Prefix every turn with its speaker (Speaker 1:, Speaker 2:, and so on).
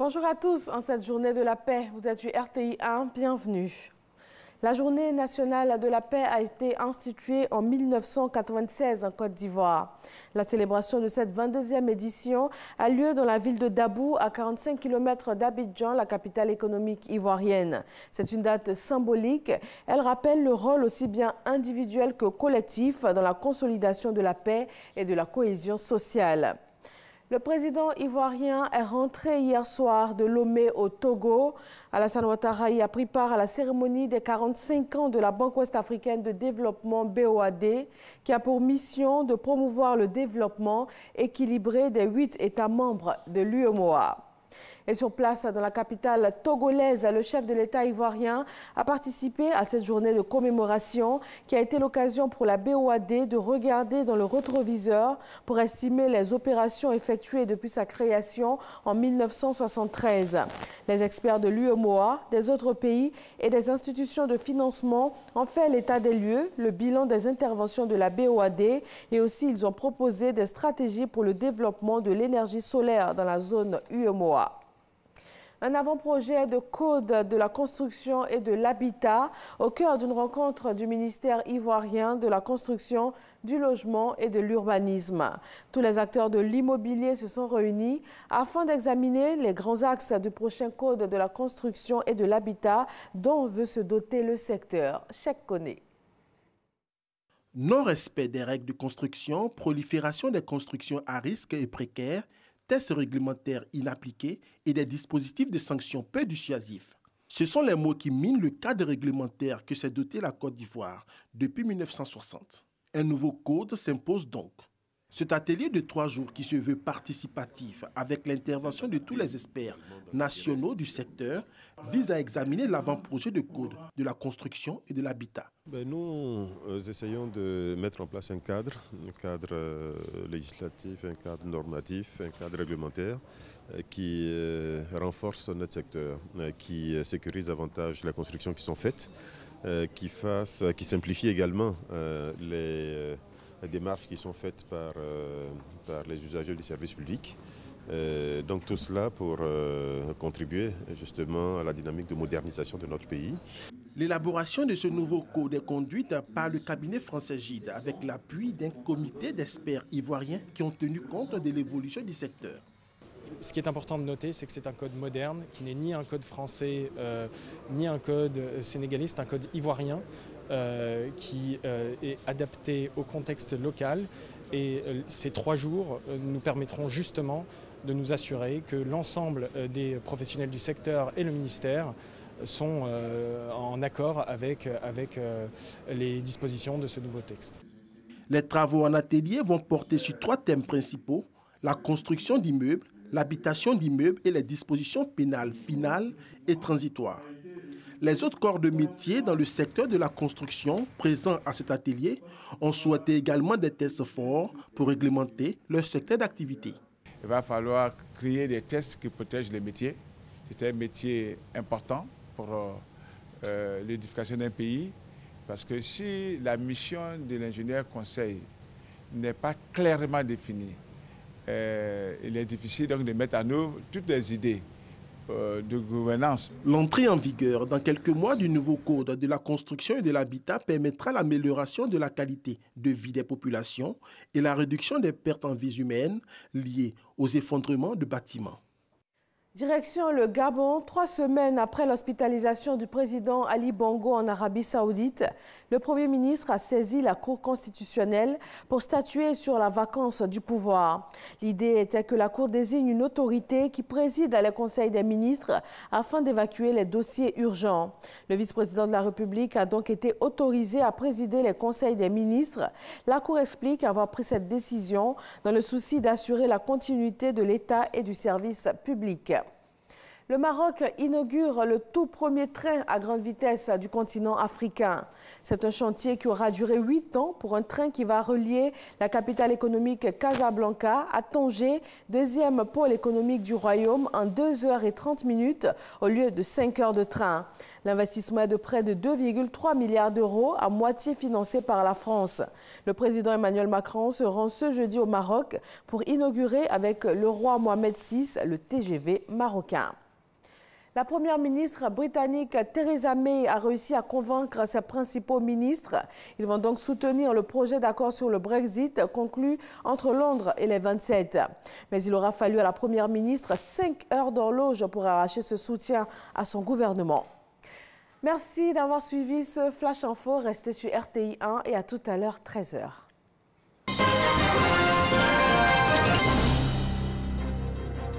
Speaker 1: Bonjour à tous, en cette journée de la paix, vous êtes du RTI 1, bienvenue. La journée nationale de la paix a été instituée en 1996 en Côte d'Ivoire. La célébration de cette 22e édition a lieu dans la ville de Dabou, à 45 km d'Abidjan, la capitale économique ivoirienne. C'est une date symbolique. Elle rappelle le rôle aussi bien individuel que collectif dans la consolidation de la paix et de la cohésion sociale. Le président ivoirien est rentré hier soir de Lomé au Togo. Alassane Ouattara y a pris part à la cérémonie des 45 ans de la Banque ouest-africaine de développement BOAD, qui a pour mission de promouvoir le développement équilibré des 8 États membres de l'UEMOA. Et sur place, dans la capitale togolaise, le chef de l'État ivoirien a participé à cette journée de commémoration qui a été l'occasion pour la BOAD de regarder dans le rétroviseur pour estimer les opérations effectuées depuis sa création en 1973. Les experts de l'UEMOA, des autres pays et des institutions de financement ont fait l'état des lieux, le bilan des interventions de la BOAD et aussi ils ont proposé des stratégies pour le développement de l'énergie solaire dans la zone UEMOA. Un avant-projet de code de la construction et de l'habitat au cœur d'une rencontre du ministère ivoirien de la construction, du logement et de l'urbanisme. Tous les acteurs de l'immobilier se sont réunis afin d'examiner les grands axes du prochain code de la construction et de l'habitat dont veut se doter le secteur. Cheikh Koné.
Speaker 2: Non-respect des règles de construction, prolifération des constructions à risque et précaires, tests réglementaires inappliqués et des dispositifs de sanctions peu dissuasifs. Ce sont les mots qui minent le cadre réglementaire que s'est doté la Côte d'Ivoire depuis 1960. Un nouveau code s'impose donc. Cet atelier de 3 jours qui se veut participatif avec l'intervention de tous les experts nationaux du secteur vise à examiner l'avant-projet de code de la construction et de l'habitat.
Speaker 3: Nous essayons de mettre en place un cadre législatif, un cadre normatif, un cadre réglementaire qui renforce notre secteur, qui sécurise davantage les constructions qui sont faites, qui simplifie également les démarches qui sont faites par les usagers du service public. Donc tout cela pour contribuer justement à la dynamique de modernisation de notre pays.
Speaker 2: L'élaboration de ce nouveau code est conduite par le cabinet français GIDE avec l'appui d'un comité d'experts ivoiriens qui ont tenu compte de l'évolution du secteur.
Speaker 4: Ce qui est important de noter, c'est que c'est un code moderne, qui n'est ni un code français, ni un code sénégalais, c'est un code ivoirien qui est adapté au contexte local. Et ces 3 jours nous permettront justement de nous assurer que l'ensemble des professionnels du secteur et le ministère sont en accord avec les dispositions de ce nouveau texte.
Speaker 2: Les travaux en atelier vont porter sur 3 thèmes principaux: la construction d'immeubles, l'habitation d'immeubles et les dispositions pénales finales et transitoires. Les autres corps de métier dans le secteur de la construction présents à cet atelier ont souhaité également des tests forts pour réglementer leur secteur d'activité.
Speaker 5: Il va falloir créer des tests qui protègent les métiers. C'est un métier important pour l'édification d'un pays, parce que si la mission de l'ingénieur conseil n'est pas clairement définie, il est difficile donc de mettre en œuvre toutes les idées de gouvernance.
Speaker 2: L'entrée en vigueur dans quelques mois du nouveau code de la construction et de l'habitat permettra l'amélioration de la qualité de vie des populations et la réduction des pertes en vies humaines liées aux effondrements de bâtiments.
Speaker 1: Direction le Gabon, 3 semaines après l'hospitalisation du président Ali Bongo en Arabie Saoudite, le Premier ministre a saisi la Cour constitutionnelle pour statuer sur la vacance du pouvoir. L'idée était que la Cour désigne une autorité qui préside les conseils des ministres afin d'évacuer les dossiers urgents. Le vice-président de la République a donc été autorisé à présider les conseils des ministres. La Cour explique avoir pris cette décision dans le souci d'assurer la continuité de l'État et du service public. Le Maroc inaugure le tout premier train à grande vitesse du continent africain. C'est un chantier qui aura duré 8 ans pour un train qui va relier la capitale économique Casablanca à Tanger, 2e pôle économique du royaume, en 2h30 au lieu de 5 heures de train. L'investissement est de près de 2,3 milliards d'euros, à moitié financé par la France. Le président Emmanuel Macron se rend ce jeudi au Maroc pour inaugurer avec le roi Mohamed VI le TGV marocain. La première ministre britannique Theresa May a réussi à convaincre ses principaux ministres. Ils vont donc soutenir le projet d'accord sur le Brexit conclu entre Londres et les 27. Mais il aura fallu à la première ministre 5 heures d'horloge pour arracher ce soutien à son gouvernement. Merci d'avoir suivi ce Flash Info. Restez sur RTI 1 et à tout à l'heure 13h.